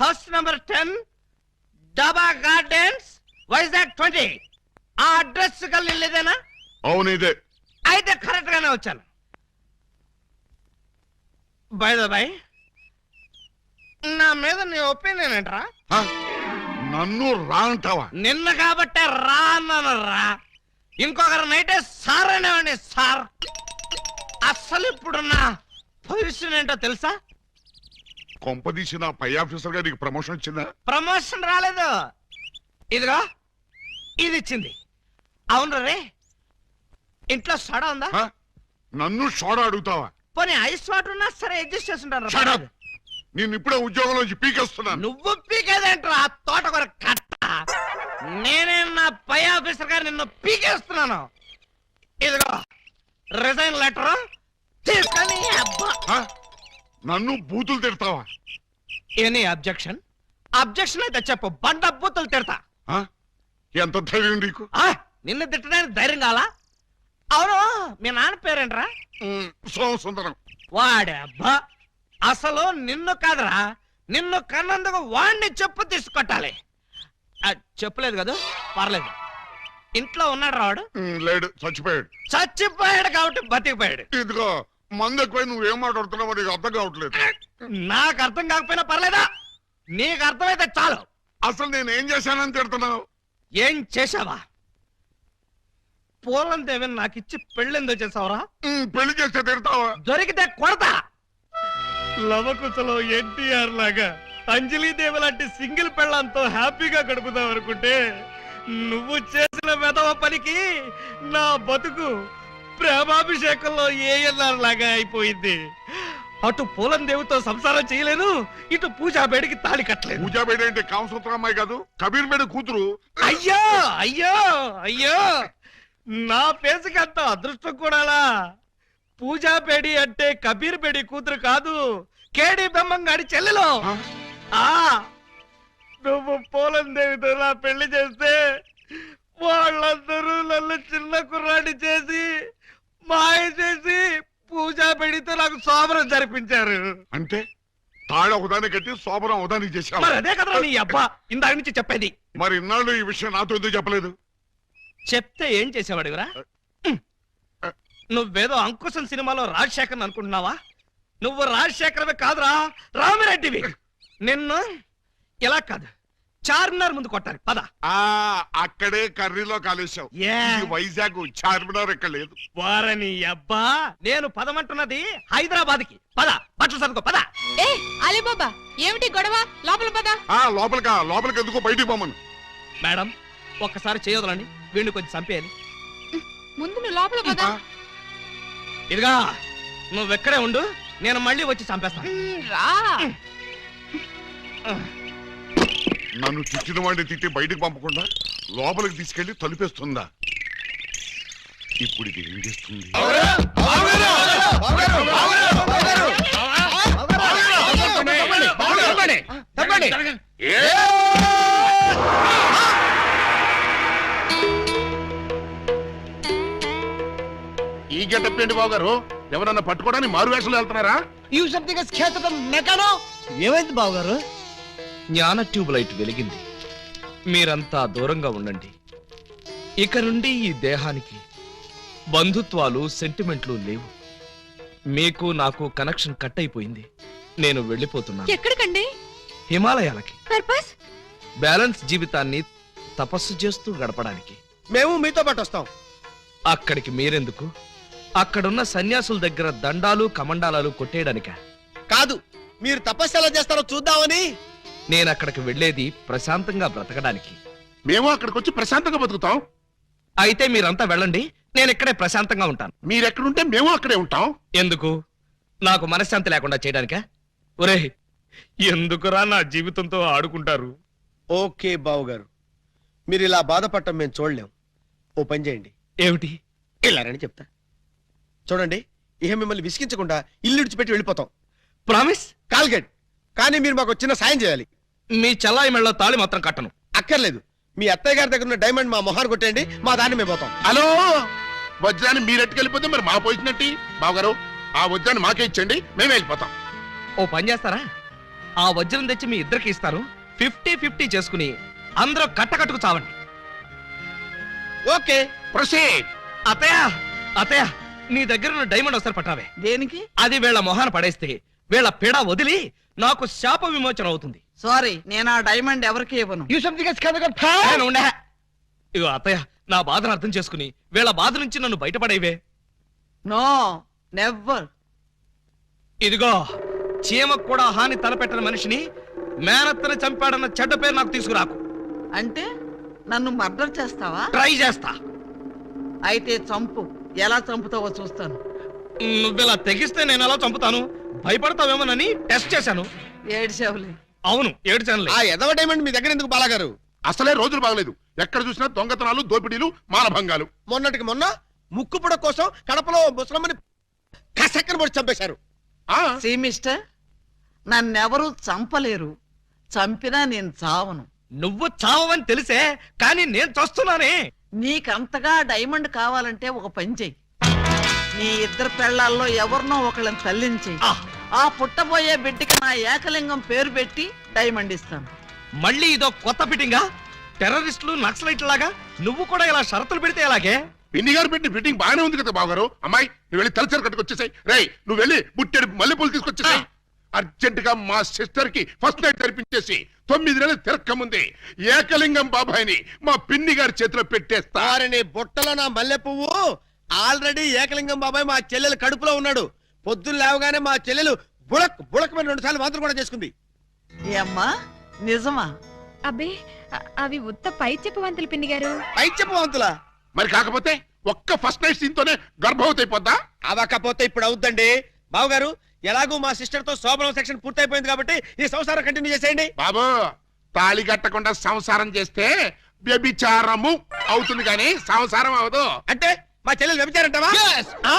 Speaker 4: హౌస్ నంబర్ 10, డబా గార్డెన్స్, వైజాగ్ 20. ఆ అడ్రస్ కలిదేనా?
Speaker 3: అవును, ఇదే.
Speaker 4: అయితే కరెక్ట్ గానే వచ్చాను. బై ద బై, నా మీద నీ ఒపీనియన్ ఏంట్రా?
Speaker 3: నన్ను రా అంటావా?
Speaker 4: నిన్న కాబట్టే రా అన్నాను రా. ఇంకొకరి నైటే సార్ అనేవాడిని సార్. అసలు ఇప్పుడున్న పొజిషన్ ఏంటో తెలుసా?
Speaker 3: కొంపదీసి నా పై ఆఫీసర్ గా నీకు ప్రమోషన్ వచ్చిందా?
Speaker 4: ప్రమోషన్ రాలేదు, ఇదిగో ఇది ఇచ్చింది. అవును రే, ఇంట్లో సోడా ఉందా?
Speaker 3: నన్ను సోడా అడుగుతావా?
Speaker 4: పోనీ ఐస్ వాటర్ ఉన్నా సరే అడ్జస్ట్
Speaker 3: Shut
Speaker 4: చేస్తుంటారు.
Speaker 3: up! నేను ఇప్పుడే ఉద్యోగంలోంచి పీకేస్తున్నాను.
Speaker 4: నువ్వు పీకేదేంట్రా తోటకూర కట్ట. నేనే నా పై ఆఫీసర్ గారు నిన్ను పీకేస్తున్నాను. ఇదిగో రిజైన్ లెటర్ తీసుకొని అబ్బా.
Speaker 3: నన్ను బూతులు తిడతావా?
Speaker 4: Any objection? అబ్జెక్షన్ అయితే చెప్పు, బండ బూతులు తిడతా.
Speaker 3: ఎంత ధైర్యం నీకు?
Speaker 4: నిన్ను తిట్టడానికి ధైర్యం కావాలా? అవును, మీ నాన్న పేరేంట్రా?
Speaker 3: సోమసుందరం.
Speaker 4: వాడే అబ్బా, అసలు నిన్ను కాదురా, నిన్ను కన్నందుకు వాడిని చెప్పు తీసుకొట్టాలి. చెప్పలేదు కదా, పర్లేదు. ఇంట్లో ఉన్నాడు రావాడు?
Speaker 3: లేడు, చచ్చిపోయాడు.
Speaker 4: చచ్చిపోయాడు కాబట్టి బతికిపోయాడు.
Speaker 3: ఇదిగో మందు ఎక్కువ నువ్వేం మాట్లాడుతున్నావు నీకు అర్థం కావట్లేదు.
Speaker 4: నాకు అర్థం కాకపోయినా పర్లేదా, నీకు అర్థమైతే చాలు.
Speaker 3: అసలు నేను ఏం చేశానని తిడుతున్నావు?
Speaker 4: ఏం చేశావా? పూలం దేవిని నాకు ఇచ్చి పెళ్ళెందుకు చేసావురా?
Speaker 3: పెళ్లి చేస్తే తిడతావా?
Speaker 4: దొరికితే కొడతా. లవకుశలో ఎన్టీఆర్ లాగా అంజలీదేవి లాంటి సింగిల్ పెళ్ళంతో హ్యాపీగా గడుపుదాం అనుకుంటే నువ్వు చేసిన వెధవ పనికి నా బతుకు ప్రేమాభిషేకంలో ఏఎన్ఆర్ లాగా అయిపోయింది. అటు పూలం దేవితో సంసారం చేయలేను, ఇటు పూజా బేడికి తాళి కట్టలేదు.
Speaker 3: పూజా బేడి అంటే కామసూత్ర అమ్మాయి కాదు, కబీర్ బేడి కూతురు.
Speaker 4: అయ్యో అయ్యో అయ్యో, నా పేసుకి అంత అదృష్టం కూడాలా? పూజా బేడి అంటే కబీర్ బేడి కూతురు కాదు, కేడి బెమ్మంగాడి చెల్లెలు. నువ్వు పూలం దేవితో నా పెళ్లి చేస్తే వాళ్ళందరూ నన్ను చిన్న కుర్రాడి చేసి మాయ చేసి పూజా బేడితో నాకు సోమరం జరిపించారు.
Speaker 3: అంటే తాళ ఒకదాన్ని కట్టి సోమరం ఒకదానికి చేశావు.
Speaker 4: మరి అదే కదా నీ అబ్బా ఇందాక నుంచి చెప్పేది.
Speaker 3: మరి ఇన్నాళ్ళు ఈ విషయం నాతో ఎందుకు చెప్పలేదు?
Speaker 4: చెప్తే ఏం చేసేవాడురా? నువ్వేదో అంకుశం సినిమాలో రాజశేఖర్ అనుకుంటున్నావా? నువ్వు రాజశేఖరవే కాదురా, రామిరెడ్డివి. నిన్ను ఇలా కాదు, చార్మినార్ ముందు కొట్టాలి. పద.
Speaker 3: అక్కడే కర్రీలో కాలేశావు. వైజాగ్ చార్మినార్ ఎక్కడ లేదు.
Speaker 4: వారని అబ్బా, నేను పదమంటున్నది హైదరాబాద్ కి. పద, బట్టలు సర్దుకో. పద.
Speaker 1: ఏ అలీబాబా, ఏమిటి గొడవ? లోపల పద.
Speaker 3: లోపలికి ఎందుకో బయటికి పోమను.
Speaker 4: మేడం, ఒక్కసారి చేయొదలండి, వీడిని కొంచెం చంపేయాలి.
Speaker 1: ముందు నువ్వు లోపల పద.
Speaker 4: ఇదిగా నువ్వెక్కడే ఉండు, నేను మళ్ళీ వచ్చి చంపేస్తాను.
Speaker 1: రా.
Speaker 3: నన్ను తిట్టిన వాడిని తిట్టి బయటికి పంపకుండా లోపలికి తీసుకెళ్లి తలుపేస్తుందా? ఇప్పుడు ఇది ఏం చేస్తుంది? ఈ గెటప్ ఏంటి బాబు గారు? ఎవరన్నా పట్టుకోవడానికి మారు వేషాలు వెళ్తున్నారా?
Speaker 7: ఏమైంది బావగారు?
Speaker 4: జ్ఞాన ట్యూబ్ లైట్ వెలిగింది. మీరంతా దూరంగా ఉండండి. ఇక నుండి ఈ దేహానికి బంధుత్వాలు సెంటిమెంట్లు లేవు. మీకు నాకు కనెక్షన్ కట్ అయిపోయింది. నేను వెళ్ళిపోతున్నాను.
Speaker 1: ఎక్కడికండి?
Speaker 4: హిమాలయాలకి.
Speaker 1: పర్పస్?
Speaker 4: బ్యాలెన్స్ జీవితాన్ని తపస్సు చేస్తూ గడపడానికి.
Speaker 7: మేము మీతో పాటు వస్తాం.
Speaker 4: అక్కడికి మీరెందుకు? అక్కడున్న సన్యాసుల దగ్గర దండాలు కమండాలాలు కొట్టేయడానిక?
Speaker 7: కాదు, మీరు తపస్సు ఎలా చేస్తారో చూద్దామని.
Speaker 4: నేను అక్కడికి వెళ్ళేది ప్రశాంతంగా బ్రతకడానికి.
Speaker 3: మేము అక్కడికి వచ్చి ప్రశాంతంగా బతుకుతాం.
Speaker 4: అయితే మీరంతా వెళ్ళండి, నేను ఇక్కడే ప్రశాంతంగా ఉంటాను.
Speaker 3: మీరెక్కడుంటే మేము అక్కడే ఉంటాం.
Speaker 4: ఎందుకు? నాకు మనశ్శాంతి లేకుండా చేయడానికా? ఒరే, ఎందుకురా నా జీవితంతో ఆడుకుంటారు?
Speaker 7: ఓకే బావగారు, మీరు ఇలా బాధపడటం మేము చూడలేం. ఓ పని చేయండి.
Speaker 4: ఏమిటి?
Speaker 7: వెళ్ళారని చెప్తా. చూడండి, ఇహ మిమ్మల్ని విసిగించకుండా ఇల్లు విడిచిపెట్టి వెళ్ళిపోతాం.
Speaker 4: ప్రామిస్?
Speaker 7: కాల్గెట్. కానీ మీరు మాకు చిన్న సాయం చేయాలి.
Speaker 4: మీ చల్లాయి మెళ్ళ తాళి మాత్రం కట్టను.
Speaker 7: అక్కర్లేదు, మీ అత్తయ్య గారి దగ్గర ఉన్న డైమండ్ మా మొహాన్ని కొట్టేయండి, మా దాన్ని మేము పోతాం.
Speaker 3: హలో, వజ్రాన్ని మీరెట్టుకెళ్ళిపోతే మరి మా పోయినట్టు. బావగారు, ఆ వజ్రాన్ని మాకే ఇచ్చండి, మేము వెళ్ళిపోతాం.
Speaker 4: ఓ పని చేస్తారా? ఆ వజ్రం తెచ్చి మీ ఇద్దరికి ఇస్తాను. 50-50 చేసుకుని అందరూ కట్టకట్టుకు చావండి.
Speaker 7: Okay,
Speaker 3: proceed.
Speaker 4: అత్తయ్య, అత్తయ్య, నీ దగ్గర ఉన్న డైమండ్ ఒకసారి పట్టావే.
Speaker 9: దేనికి?
Speaker 4: అది వీళ్ళ మొహాన పడేస్తే వీళ్ళ పీడ వదిలి నాకు శాప విమోచన అవుతుంది.
Speaker 9: సారీ, నేను ఆ డైమండ్ ఎవరికి ఇవ్వను.
Speaker 4: నేను ఉండే. ఇగో అత్తయ్య, నా బాధను అర్థం చేసుకుని వీళ్ళ బాధ నుంచి నన్ను బయటపడేవే.
Speaker 9: No never.
Speaker 4: ఇదిగో, చీమకు కూడా హాని తలపెట్టిన మనిషిని మేనత్తని చంపాడన్న చెడ్డ పేరు నాకు తీసుకురాకు.
Speaker 9: అంటే నన్ను మర్డర్ చేస్తావా?
Speaker 4: ట్రై చేస్తా.
Speaker 9: అయితే చంపు. ఎలా చంపుతావో చూస్తాను.
Speaker 4: నువ్విలా తెగిస్తే నేను ఎలా చంపుతాను? భయపడతావేమోనని టెస్ట్ చేశాను.
Speaker 9: ఏడ్చేవులే.
Speaker 4: అవును, ఏడ్చానులే.
Speaker 7: ఆ ఎదవ డైమండ్ మీ దగ్గర ఎందుకు బాలాగారు?
Speaker 3: అసలే రోజులు బాగలేదు. ఎక్కడ చూసినా దొంగతనాలు దోపిడీలు మానభంగాలు.
Speaker 7: మొన్నటికి మొన్న ముక్కుపుడ కోసం కడపలో ముసలమ్మని కసక్కన పొడి చంపేశారు.
Speaker 9: సి మిస్టర్, నన్నెవరూ చంపలేరు, చంపినా నేను చావను.
Speaker 4: నువ్వు చావని తెలిసే కానీ నేను చూస్తున్నానే.
Speaker 9: నీకంతగా డైమండ్ కావాలంటే ఒక పని చెయ్యి. నీ ఇద్దరు పెళ్లాల్లో ఎవరినో ఒకళ్ళని తల్లించి ఆ పుట్టబోయే బిడ్డకి నా ఏకలింగం పేరు పెట్టి డైమండ్ ఇస్తాను.
Speaker 4: మళ్ళీ ఇదో కొత్త ఫిట్టింగా? టెర్రరిస్టులు నక్సలైట్ లాగా నువ్వు కూడా ఇలా షరతులు పెడితే ఎలాగే?
Speaker 3: పిన్ని గారు పెట్టి ఫిట్టింగ్ బాగానే ఉంది కదా బావగారు. అమ్మాయి నువ్వు వెళ్ళి తలచరు కట్టుకొచ్చేసాయి. రేయ్ నువ్వు వెళ్ళి బుట్టెడు మల్లెపూలు తీసుకొచ్చేసాయి. అర్జెంట్ గా మా సిస్టర్ కి ఫస్ట్ నైట్ తెరిపించేసి 9 నెలలు తిరక్క ముందే ఏకలింగం బాబాయిని మా పిన్ని గారి చేతిలో పెట్టేస్తా.
Speaker 7: నీ బుట్టలో నా మల్లె పువ్వు ఆల్రెడీ ఏకలింగం బాబాయ్ మా చెల్లెలు కడుపులో ఉన్నాడు. పొద్దున్న లేవగానే మా చెల్లెలు బుడక్ బుడకమైన 2 సార్లు మాత్రం కూడా చేసుకుంది.
Speaker 9: ఏ అమ్మా, నిజమా?
Speaker 1: అబ్బే అవి ఉత్త పై చెప్పవంతులు పిన్ని గారు.
Speaker 7: పై చెప్పవంతులా?
Speaker 3: మరి కాకపోతే ఒక్క ఫస్ట్ నైట్ సీన్ తోనే గర్భవతి అయిపోద్దా?
Speaker 7: అవకపోతే ఇప్పుడు అవుద్దండి. బావగారు ఎలాగూ మా సిస్టర్ తో శోభనం సెక్షన్ పూర్తయిపోయింది కాబట్టి ఈ సంసారం కంటిన్యూ చేసేయండి.
Speaker 3: బాబు తాళి కట్టకుండా సంసారం చేస్తే వ్యభిచారము అవుతుంది కానీ సంసారం అవదు.
Speaker 7: అంటే మా చెల్లెలు వ్యభిచారంటావా?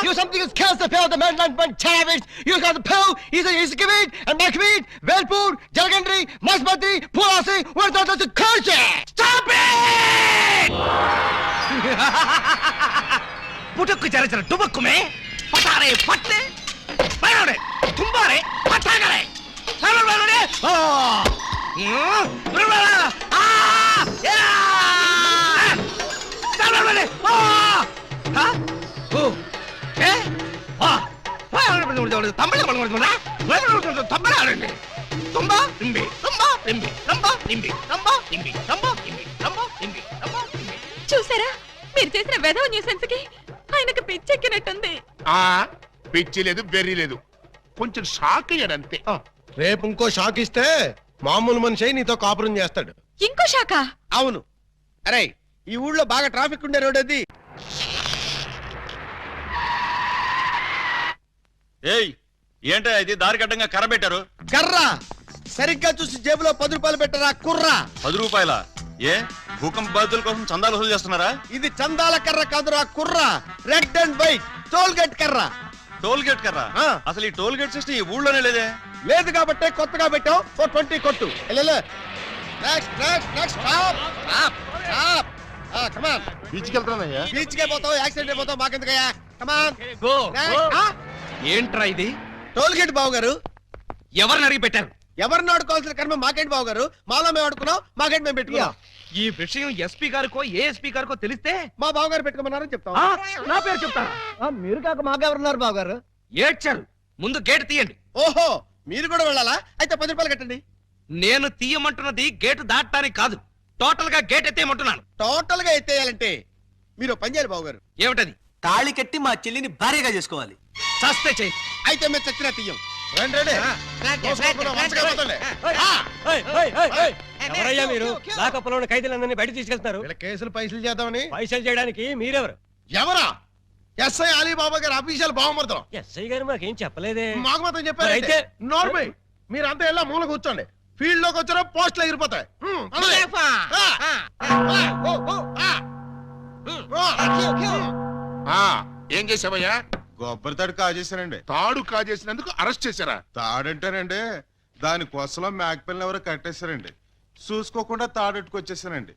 Speaker 10: You something is kills the pill, the man and terrorist. You got the pill, he's Kavit, and Makavit, Velpur, Jalgandri, Masbati, Pulasi, where's the culture? Stop it!
Speaker 4: పుట్టుకు చరచర టుబక్కుమే పటారే పట్టే బయలుడే తుంబారే పట్టాగరే బయలుడే ఆ బయలుడే ఆ యా బయలుడే ఆ హ ఓ ఏ ఆ బయలుడే తమిళ బయలుడే తమిళ తుంబా ఇంబి తుంబా ఇంబి తుంబా ఇంబి తుంబా ఇంబి తుంబా ఇంబి తుంబా ఇంబి తుంబా ఇంబి.
Speaker 1: చూసారా మీరు చేసిన వెధవ న్యూసెన్స్ కి ఆయనకు పిచ్చెక్కినట్టుంది.
Speaker 3: పిచ్చి లేదు బెర్రీ లేదు, కొంచెం షాక్ అయ్యాడంతే.
Speaker 10: రేపు ఇంకో షాక్ ఇస్తే మామూలు మనిషి నీతో కాపురం చేస్తాడు.
Speaker 1: ఇంకో శాఖ?
Speaker 7: అవును. అరే ఈ ఊళ్ళో బాగా ట్రాఫిక్ ఉండే రోడ్ అది.
Speaker 6: ఏయ్ ఏంటో ఇది దారి కట్టంగా కర్ర పెట్టారు?
Speaker 7: కర్ర సరిగ్గా చూసి జేబులో 10 రూపాయలు పెట్టరా కుర్రా.
Speaker 6: 10 రూపాయల? ఏ భూకంప బాధితుల కోసం చందాలు వసూలు చేస్తున్నారా?
Speaker 7: ఇది చందాల కర్ర కాదురా కుర్రా, red and white toll gate కర్ర.
Speaker 6: టోల్ గేట్ కర్ర? అసలు ఈ టోల్ గేట్ సిస్టమ్ ఈ ఊళ్ళోనే లేదే.
Speaker 7: లేదు కాబట్టి కొత్తగా పెట్టాం. 420 కొట్టు. Next next next stop stop stop. Come on.
Speaker 3: బీచ్కి వెళ్తానయ్యా.
Speaker 7: బీచ్ కే పోతావు, యాక్సిడెంట్ అయిపోతావు, మాకెందుకయ్యా? Come on.
Speaker 4: గో ఏంట్రా ఇది?
Speaker 7: టోల్ గేట్ బావు గారు.
Speaker 4: ఎవరిని అడిగి పెట్టారు?
Speaker 7: ఎవరిని ఆడుకోవాల్సిన కర్మ మాకేంటి బావు గారు? మాలో మేము ఆడుకున్నాం, మాకేంటి మేము పెట్టుకున్నాం.
Speaker 4: ఈ విషయం ఎస్పీ గారికో ఏఎస్పీ గారికో తెలిస్తే
Speaker 7: మా బావగారు పెట్టుకోమన్నారని చెప్తాం.
Speaker 4: నా పేరు చెప్తారా?
Speaker 10: మీరు కాక మాకెవరున్నారు బాబు గారు?
Speaker 4: ఏడ్చారు. ముందు గేట్ తీయండి.
Speaker 7: ఓహో మీరు కూడా వెళ్ళాలా? అయితే 10 రూపాయలు కట్టండి.
Speaker 4: నేను తీయమంటున్నది గేటు దాటడానికి కాదు, టోటల్ గా గేట్ ఎత్తేయమంటున్నాను.
Speaker 7: టోటల్ గా ఎత్తేయాలంటే మీరు పని చేయాలి బావు గారు.
Speaker 4: ఏమిటది?
Speaker 10: తాళి కట్టి మా చెల్లిని భార్యగా చేసుకోవాలి.
Speaker 4: చస్తే చెయ్యి.
Speaker 7: అయితే మేము చచ్చినా తీయం.
Speaker 10: ఎవరయ్యా మీరు? లాకప్లో ఉన్న ఖైదీలందరినీ బయట తీసుకెళ్తున్నారు.
Speaker 7: కేసులు పైసలు చేద్దామని.
Speaker 10: పైసలు చేయడానికి మీరెవరు?
Speaker 7: ఎవరా? ఎస్ఐ అలీబాబా గారు అఫీషియల్ బావమర్దం.
Speaker 10: ఎస్ఐ గారు మాకేం చెప్పలేదే.
Speaker 7: మాకు మాత్రం చెప్పారు. అయితే నార్మల్ మీరంతా ఎలా మూల కూర్చోండి. ఫీల్డ్ లోకి వచ్చారో పోస్టులు ఎగిరిపోతాయి.
Speaker 3: ఏం చేసావయ్యా?
Speaker 6: కొబ్బరి తాడు కాజేశానండి.
Speaker 3: తాడు కాజేసినందుకు అరెస్ట్ చేశారా?
Speaker 6: తాడంటారండి, దాని కొసలో మేకపిల్లని ఎవరో కట్టేశారండి. చూసుకోకుండా తాడెట్టుకొచ్చేసానండి.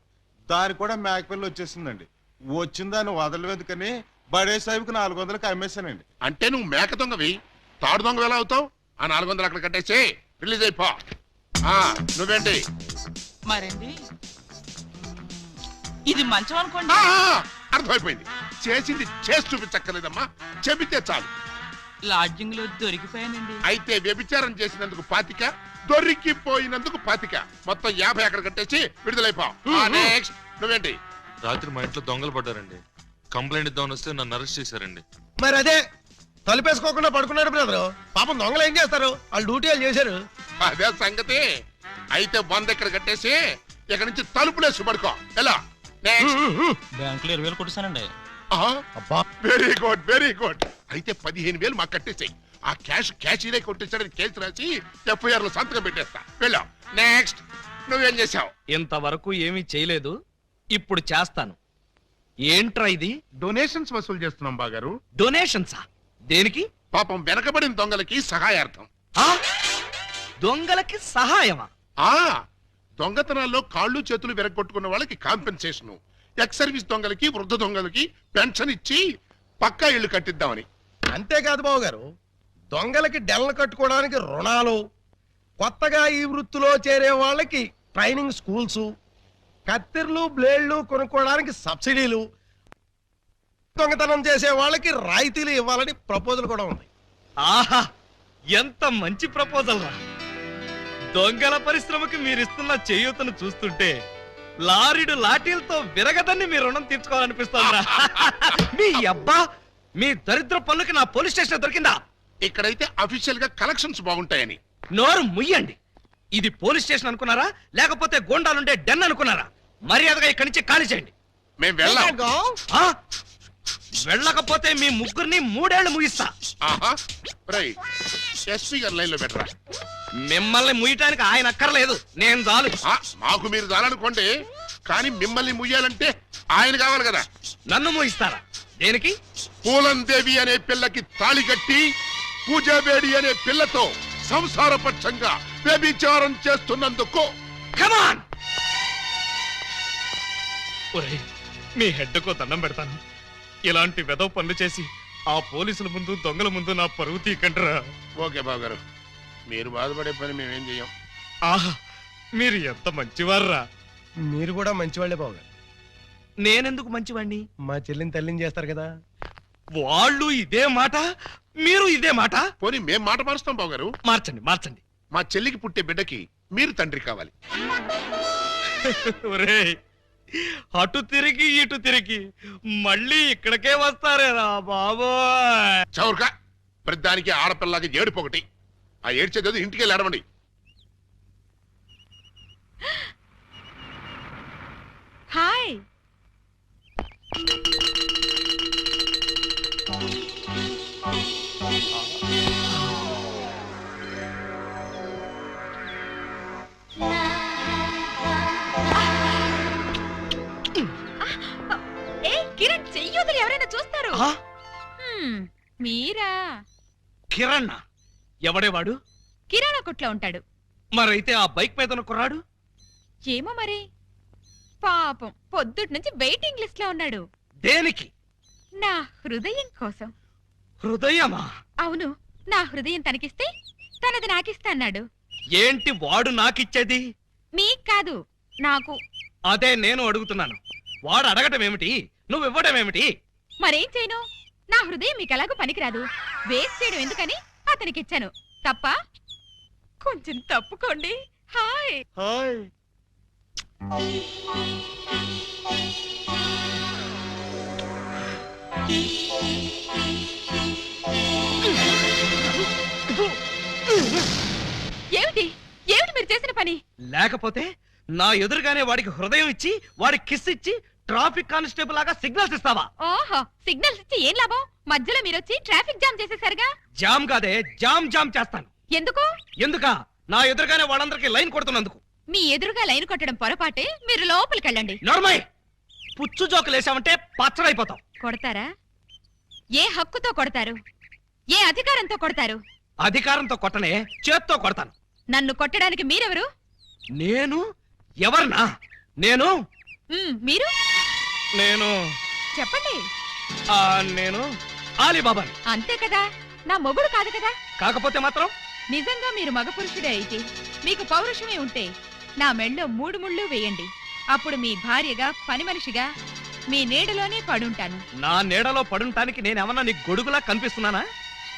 Speaker 6: దాని కూడా మేకపిల్ల వచ్చేసిందండి. వచ్చిన దాన్ని వదలవేదుకని బడే సాహిబ్కి 400కి అమ్మేశానండి.
Speaker 3: అంటే నువ్వు మేక దొంగవి, తాడు దొంగ ఎలా అవుతావు? ఆ 400 అక్కడ కట్టేసి రిలీజ్ అయిపో. నువ్వేంటి?
Speaker 9: మరండి ఇది మంచం అనుకోండి.
Speaker 3: అర్థమైపోయింది. చేసింది చేసి చూపించక్కర్లేదమ్మా, చెబితే చాలు.
Speaker 9: లాడ్జింగ్ లో దొరికిపోయానండి.
Speaker 3: అయితే వ్యభిచారం చేసినందుకు 25, దొరికిపోయినందుకు 25, మొత్తం 50 అక్కడ కట్టేసి విడుదలైపో. నెక్స్ట్ నువ్వేంటి?
Speaker 11: రాత్రి మా ఇంట్లో దొంగలు పడ్డారండి. కంప్లైంట్ ఇద్దామని వస్తే నన్ను అరెస్ట్ చేశారండి.
Speaker 10: మరి అదే తలుపేసుకోకుండా పడుకున్నాడు బ్రదరు. పాపం దొంగలు ఏం చేస్తారు? వాళ్ళు డ్యూటీ వాళ్ళు చేశారు.
Speaker 3: అదే సంగతి. అయితే 100 ఇక్కడ కట్టేసి ఇక్కడ నుంచి తలుపులేసి పడుకో. ఎలా?
Speaker 8: బ్యాంకులో 20,000 కొట్టేశానండి.
Speaker 3: Very good very good. అయితే 15,000 మాకు కట్టేసాయి. ఆ క్యాషీలే కొట్టేసాడని కేసు రాసి FIR లో సంతకం పెట్టేస్తా. వెళ్ళావు. నెక్స్ట్ నువ్వేం చేసావు?
Speaker 4: ఇంతవరకు ఏమీ చేయలేదు. ఇప్పుడు చేస్తాను. ఏంట్రా ఇది?
Speaker 3: డొనేషన్స్ వసూలు చేస్తున్నాం బాగారు.
Speaker 4: డొనేషన్సా? దేనికి?
Speaker 3: పాపం వెనకబడిన దొంగలకి సహాయార్థం.
Speaker 4: ఆ? దొంగలకి సహాయమా?
Speaker 3: ఆ దొంగతనాల్లో కాళ్ళు చేతులు విరగొట్టుకున్న వాళ్ళకి కాంపెన్సేషన్, ఎక్స్ సర్వీస్ దొంగలకి వృద్ధ దొంగలకి పెన్షన్ ఇచ్చి పక్కా ఇళ్లు కట్టిద్దామని.
Speaker 10: అంతేకాదు బాబు గారు, దొంగలకి డెల్లు కట్టుకోవడానికి రుణాలు, కొత్తగా ఈ వృత్తిలో చేరే వాళ్ళకి ట్రైనింగ్ స్కూల్స్, కత్తిర్లు బ్లేడ్లు కొనుక్కోవడానికి సబ్సిడీలు, దొంగతనం చేసే వాళ్ళకి రాయితీలు ఇవ్వాలని ప్రపోజల్ కూడా ఉంది.
Speaker 4: ఆహా, ఎంత మంచి ప్రపోజల్ రా! దొంగల పరిశ్రమకి మీరిస్తున్న చేయూతను చూస్తుంటే లారీడు లాఠీలతో విరగదని మీ రుణం తీర్చుకోవాలనిపిస్తోందిరా. మీ అబ్బా, మీ దరిద్ర పనులకి నా పోలీస్ స్టేషన్ దొరికిందా?
Speaker 3: ఇక్కడైతే అఫీషియల్ గా కలెక్షన్స్ బాగుంటాయని.
Speaker 4: నోరు ముయ్యండి. ఇది పోలీస్ స్టేషన్ అనుకున్నారా, లేకపోతే గోండాలుండే డెన్ అనుకున్నారా? మర్యాదగా ఇక్కడి నుంచి ఖాళీ చేయండి.
Speaker 3: మేము వెళ్ళాం.
Speaker 4: ఆ? వెళ్ళకపోతే మీ ముగ్గురిని 3 ఏళ్లు ముగిస్తా.
Speaker 3: ఎస్పీ గారు లైన్ లో పెట్టరా.
Speaker 4: మిమ్మల్ని ముయ్యటానికి ఆయన అక్కర్లేదు, నేను చాలు.
Speaker 3: మాకు మీరు చాలనుకోండి, కానీ మిమ్మల్ని ముయ్యాలంటే ఆయన కావాలి కదా.
Speaker 4: నన్ను ముగిస్తారా? దేనికి?
Speaker 3: పూలందేవి అనే పిల్లకి తాళి కట్టి పూజాబేడి అనే పిల్లతో సంసారపక్షంగా వ్యభిచారం చేస్తున్నందుకు.
Speaker 4: కమాన్! ఒరేయ్, మీ హెడ్కో దండం పెడతాను. ఇలాంటి వెదవ పనులు చేసి ఆ పోలీసుల ముందు దొంగల ముందు నా పరువు తీకండ్రా.
Speaker 3: ఓకే బాబు గారు, మీరు బాధపడే పని మేమేం చెయ్యం.
Speaker 4: ఆహా, మీరు ఎంత మంచివార్రా.
Speaker 10: మీరు కూడా మంచివాళ్లే బాబు గారు.
Speaker 4: నేనెందుకు మంచివాణ్ణి?
Speaker 10: మా చెల్లిని తల్లిని చేస్తారు కదా.
Speaker 4: వాళ్ళు ఇదే మాట, మీరు ఇదే మాట.
Speaker 3: పోనీ మేం మాట మారుస్తాం బాబు గారు.
Speaker 4: మార్చండి, మార్చండి.
Speaker 3: మా చెల్లికి పుట్టే బిడ్డకి మీరు తండ్రి కావాలి.
Speaker 4: ఒరేయ్, అటు తిరిగి ఇటు తిరిగి మళ్ళీ ఇక్కడికే వస్తారేరా బాబోయ్.
Speaker 3: చౌర్గా ప్రతిదానికి ఆడపిల్లకి ఏడుపు ఒకటి. ఆ ఏడ్చేది ఇంటికి వెళ్ళి ఏడవండి.
Speaker 1: హాయ్. కిరణ్, చెయ్యొద్దు, ఎవరైనా చూస్తారు. మీరా?
Speaker 4: కిరణ్ ఎవడేవాడు?
Speaker 1: కిరాణా కొట్లో ఉంటాడు.
Speaker 4: మరైతే ఆ బైక్ మీద కుర్రాడు?
Speaker 1: ఏమో మరి, పాపం పొద్దుటి నుంచి వెయిటింగ్ లిస్ట్ లో ఉన్నాడు.
Speaker 4: దేనికి?
Speaker 1: నా హృదయం కోసం.
Speaker 4: హృదయమా?
Speaker 1: అవును, నా హృదయం తనకిస్తే తనది నాకిస్తా అన్నాడు.
Speaker 4: ఏంటి వాడు నాకిచ్చేది?
Speaker 1: మీకు కాదు, నాకు.
Speaker 4: అదే నేను అడుగుతున్నాను. వాడు అడగటం ఏమిటి, నువ్వు ఇవ్వడం ఏమిటి?
Speaker 1: మరేం చేయను, నా హృదయం మీకు ఎలాగో పనికిరాదు, వేస్ట్ చేయడం ఎందుకని అతనికి ఇచ్చాను. తప్ప? కొంచెం తప్పుకోండి. హాయ్.
Speaker 10: హాయ్.
Speaker 1: ఏమిటి ఏమిటి మీరు చేసిన పని?
Speaker 4: లేకపోతే నా ఎదురుగానే వాడికి హృదయం ఇచ్చి వాడి కిస్ ఇచ్చి ట్రాఫిక్ కానిస్టేబుల్ లాగా సిగ్నల్స్ ఇస్తావా?
Speaker 1: ఓహో, సిగ్నల్స్ ఇచ్చి ఏం లాభం? మధ్యలో మీరొచ్చి ట్రాఫిక్ జామ్ చేసేసరిగా.
Speaker 4: జామ్ కాదే, జామ్ జామ్ చేస్తాను.
Speaker 1: ఎందుకు?
Speaker 4: ఎందుకా? నా ఎదురుగానే వాళ్ళందరికీ లైన్ కొడుతున్నందుకు.
Speaker 1: మీ ఎదురుగా లైన్ కొట్టడం పొరపాటే, మీరు లోపలికెళ్ళండి.
Speaker 4: నర్మయ్, పుచ్చు జోకులేసామంటే పచ్చడైపోతాం.
Speaker 1: కొడతారా? ఏ హక్కుతో కొడతారు? ఏ అధికారంతో కొడతారు?
Speaker 4: అధికారంతో కొట్టనే, చేత్తో కొడతాను.
Speaker 1: నన్ను కొట్టడానికి మీరెవరు?
Speaker 4: నేను ఎవరన్నా? నేను
Speaker 1: మీరు
Speaker 4: నేను
Speaker 1: చెప్పండి.
Speaker 4: నేను ఆలీబాబాని.
Speaker 1: అంతే కదా, నా మొగుడు కాదు కదా.
Speaker 4: కాకపోతే మాత్రం
Speaker 1: నిజంగా మీరు మగ పురుషుడే అయితే, మీకు పౌరుషమే ఉంటే నా మెళ్ళో 3 ముళ్ళు వేయండి. అప్పుడు మీ భార్యగా, పని మనిషిగా మీ నీడలోనే పడుంటాను.
Speaker 4: నా నీడలో పడుంటానికి నేనేమన్నా నీకు గొడుగులా కనిపిస్తున్నానా?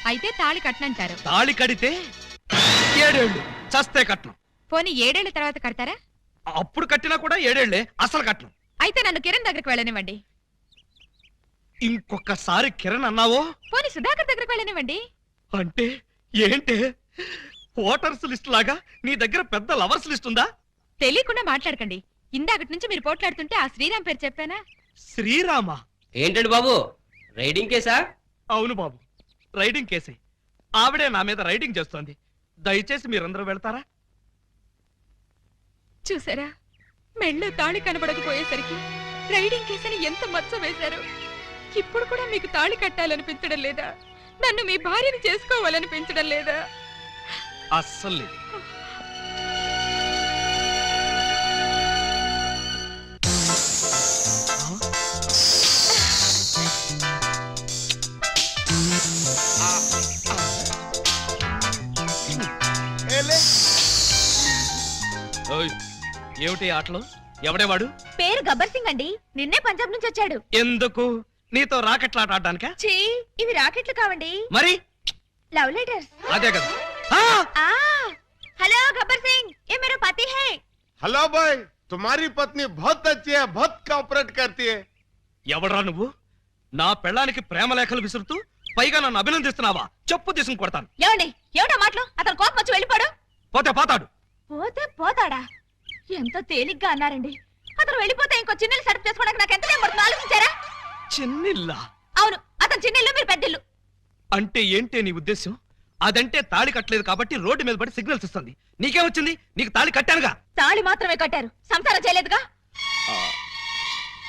Speaker 1: అయితే తాళి కట్నంటారు.
Speaker 4: తాళి కడితే 7 ఏళ్ళు, చస్తే కట్నం.
Speaker 1: పోనీ 7 ఏళ్ల తర్వాత కడతారా?
Speaker 4: అప్పుడు కట్టినా కూడా 7 ఏళ్లే, అసలు కట్నం.
Speaker 1: అయితే నన్ను కిరణ్ దగ్గరికి వెళ్ళనివ్వండి.
Speaker 4: ఇంకొకసారి కిరణ్ అన్నావో?
Speaker 1: పోనీ సుధాకర్ దగ్గరికి వెళ్ళనివ్వండి.
Speaker 4: అంటే ఏంటే, ఓటర్స్ లిస్ట్ లాగా నీ దగ్గర పెద్ద లవర్స్ లిస్ట్ ఉందా?
Speaker 1: తెలియకుండా మాట్లాడకండి. ఇందాకటి నుంచి మీరు పోట్లాడుతుంటే ఆ శ్రీరామ్ పేరు చెప్పానా?
Speaker 4: శ్రీరామా?
Speaker 12: ఏంటండి బాబు, రైడింగ్ కేసా?
Speaker 4: అవును బాబు, రైడింగ్ కేసే. ఆవిడే నా మీద రైడింగ్ చేస్తోంది. దయచేసి మీరందరూ వెళ్తారా?
Speaker 1: చూసారా, మెళ్ళో తాళి కనబడకపోయేసరికి రైడింగ్ కేసని ఎంత మచ్చ వేశారు. ఇప్పుడు కూడా మీకు తాళి కట్టాలనిపించడం లేదా? నన్ను మీ భార్యని చేసుకోవాలనిపించడం లేదా?
Speaker 4: అస్సలు లేదు. ఓయ్, ఏమిటి ఆటలు? ఎవడేవాడు?
Speaker 1: పేరు గబ్బర్ సింగ్ అండి. నిన్నే పంజాబ్ నుంచి వచ్చాడు.
Speaker 4: ఎందుకు? నీతో రాకెట్లాట ఆడడానికా?
Speaker 1: ఛీ, ఇవి రాకెట్లు కావండి,
Speaker 4: మరి
Speaker 1: లవ్ లెటర్స్.
Speaker 4: అదే కదా.
Speaker 1: हेलो गब्बर सिंह, ये मेरा पति है.
Speaker 6: हेलो भाई, तुम्हारी पत्नी बहुत अच्छी है, बहुत कोऑपरेट करती है.
Speaker 4: ఎవడరా నువ్వు? నా పెళ్ళానికి ప్రేమ లేఖలు విసురుతూ పైగా నన్ను అభినందిస్తున్నావా? చెప్పు తీసుకుని కొడతాను.
Speaker 1: ఏమండి, ఏమిటా మాటలు? అతను కోపం వచ్చి వెళ్ళిపోడు.
Speaker 4: పోతే పోతాడు.
Speaker 1: పోతే పోతాడా? ఎంత తేలిగ్గా అన్నారండి. అతను వెళ్ళిపోతే ఇంకో చిన్నలు సెటప్ చేసుకోవడానికి నాకు ఎంత టైం పడుతుందో ఆలోచించారా?
Speaker 4: చిన్నిల్లా?
Speaker 1: అవును, అతను చిన్నిల్లు, మీరు పెద్దిల్లు.
Speaker 4: అంటే ఏంటే నీ ఉద్దేశం? అదంటే తాళి కట్టలేదు కాబట్టి రోడ్డు మీద పడి సిగ్నల్స్ ఇస్తుంది. నీకేమొచ్చింది? నీకు తాళి కట్టానుగా.
Speaker 1: తాళి మాత్రమే కట్టారు, సంసారం చేయలేదుగా.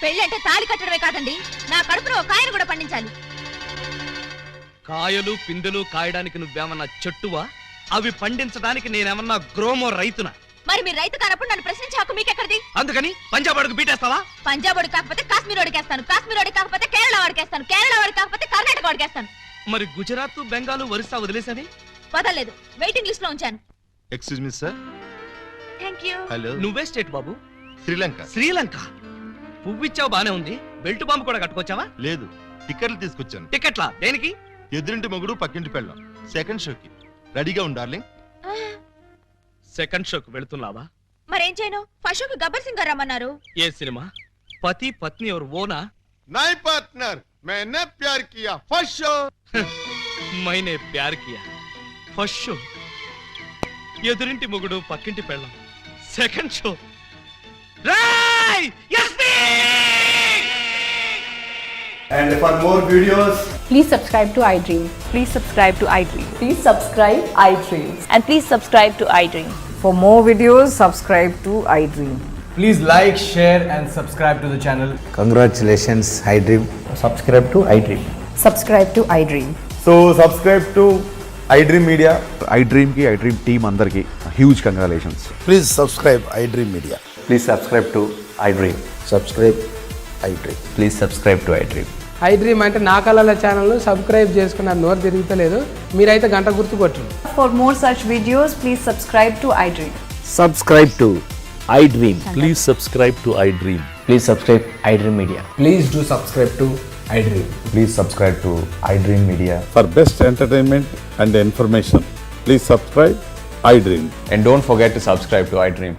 Speaker 1: పెళ్లి అంటే తాళి కట్టడమే కాదండి, నా కడుపులో ఒక కాయను కూడా పండించాలి.
Speaker 4: కాయలు పిందెలు కాయడానికి నువ్వేమన్నా చెట్టువా? అవి పండించడానికి నేనేమన్నా గ్రోమో రైతునా?
Speaker 1: మరి మీరు రైతు కానప్పుడు నన్ను ప్రశ్నించే హక్కు మీకెక్కడిది?
Speaker 4: అందుకని పంజాబ్ అడుగు బీటేస్తావా?
Speaker 1: పంజాబ్ వాడికి కాకపోతే కాశ్మీర్ వాడికేస్తాను, కాశ్మీర్ వాడికి కాకపోతే కేరళ వాడికేస్తాను, కేరళ వాడికి కాకపోతే కర్ణాటక వాడికేస్తాను.
Speaker 4: మరి గుజరాత్ బెంగాల్ ఒరిస్సా వదిలేసని?
Speaker 1: వదలలేదు, వెయిటింగ్ లిస్ట్ లో ఉంచాను.
Speaker 6: Excuse me sir.
Speaker 1: Thank you.
Speaker 6: Hello.
Speaker 4: నువ్వే స్టేట్ బాబు?
Speaker 6: శ్రీలంక.
Speaker 4: శ్రీలంక పువ్విచ్చావు బానే ఉంది. బెల్ట్ బాంబు కూడా కట్టుకొచ్చావా?
Speaker 6: లేదు, టికెట్లు తీసుకొచ్చాను.
Speaker 4: టికెట్లా? దేనికి?
Speaker 6: ఎదురింటి మొగుడు పక్కింటి పెళ్ళం సెకండ్ షోకి రెడీగా ఉండాలి.
Speaker 4: సెకండ్ షోకి వెళుతున్నావా?
Speaker 1: మరేం చేయను? ఫస్ట్ షోకి గబ్బర్ సింగ్ గారు రమ్మన్నారు.
Speaker 4: ఏ సినిమా? పతి పత్ని ఎవరు ఓనా?
Speaker 6: నై partner, Maine Pyar Kiya first show.
Speaker 4: Maine Pyar Kiya first show. Edurinti Mogudu Pakkinti Pellam second show. Roy SP!
Speaker 10: And for more videos,
Speaker 13: please subscribe to iDream. Please subscribe to iDream. Please subscribe iDream. And please subscribe to iDream. For more videos, subscribe to iDream.
Speaker 10: please like, share and subscribe to the channel.
Speaker 14: Congratulations, iDream.
Speaker 10: Subscribe to iDream.
Speaker 13: Subscribe to iDream.
Speaker 10: So subscribe to iDream Media.
Speaker 14: iDream ki iDream team andarki huge congratulations.
Speaker 3: Please subscribe iDream Media.
Speaker 14: Please subscribe to iDream.
Speaker 3: Subscribe iDream.
Speaker 14: Please subscribe to iDream.
Speaker 15: iDream అంటే నా కళల channel subscribe చేసుకున్న నోరు తిరుగుతలేదు. మీరైతే గంట గుర్తు కొట్టండి.
Speaker 13: For more such videos, please subscribe to iDream.
Speaker 14: Subscribe to iDream. Please subscribe to iDream.
Speaker 12: Please subscribe iDream Media.
Speaker 10: Please do subscribe to iDream.
Speaker 14: Please subscribe to iDream Media.
Speaker 3: For best entertainment and information, please subscribe iDream.
Speaker 14: And don't forget to subscribe to iDream.